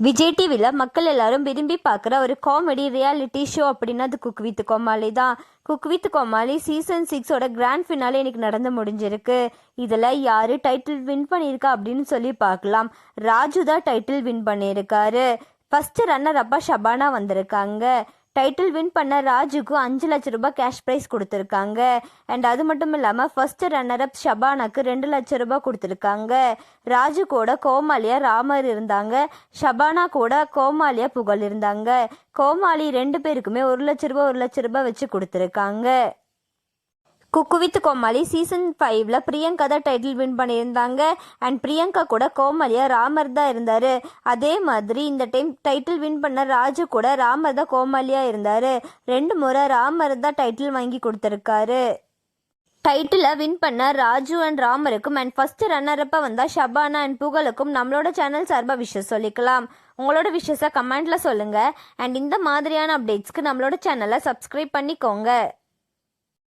விஜய் டிவியில் மக்கள் எல்லாரும் விரும்பி பார்க்குற ஒரு காமெடி ரியாலிட்டி ஷோ அப்படின்னா அது குக் வித் கோமாளி தான். குக் வித் கோமாளி சீசன் 6ஓட கிராண்ட் ஃபினாலே இன்னைக்கு நடந்து முடிஞ்சிருக்கு. இதில் யார் டைட்டில் வின் பண்ணியிருக்கா அப்படின்னு சொல்லி பார்க்கலாம். ராஜு தான் டைட்டில் வின் பண்ணியிருக்காரு. ஃபர்ஸ்ட் ரன்னர் அப்பா ஷபானா வந்திருக்காங்க. டைட்டில் வின் பண்ண ராஜுக்கு 5 லட்ச ரூபாய் கேஷ் ப்ரைஸ் கொடுத்துருக்காங்க. அண்ட் அது மட்டும் இல்லாமல் ஃபர்ஸ்ட் ரன்னர் அப் ஷபானாக்கு 2 லட்ச ரூபாய் கொடுத்துருக்காங்க. ராஜு கூட கோமாளியா ராமர் இருந்தாங்க. ஷபானா கூட கோமாளியா புகழ் இருந்தாங்க. கோமாளி 2 பேருக்குமே 1 லட்ச ரூபாய் வச்சு கொடுத்துருக்காங்க. குக்கு வித் கோமாளி சீசன் 5ல் பிரியங்கா தான் டைட்டில் வின் பண்ணியிருந்தாங்க. அண்ட் பிரியங்கா கூட கோமாளியா ராமர் தான் இருந்தார். அதே மாதிரி இந்த டைம் டைட்டில் வின் பண்ண ராஜு கூட ராமர் தான் கோமாளியா இருந்தார். 2 முறை ராமர் தான் டைட்டில் வாங்கி கொடுத்துருக்காரு. டைட்டிலை வின் பண்ண ராஜு அண்ட் ராமருக்கும் அண்ட் ஃபர்ஸ்ட் ரன்னரப்பா வந்தால் ஷபானா அண்ட் புகழுக்கும் நம்மளோட சேனல் சார்பாக விஷயம் சொல்லிக்கலாம். உங்களோட விஷயத்தை கமெண்ட்டில் சொல்லுங்கள். அண்ட் இந்த மாதிரியான அப்டேட்ஸ்க்கு நம்மளோட சேனலை சப்ஸ்கிரைப் பண்ணிக்கோங்க.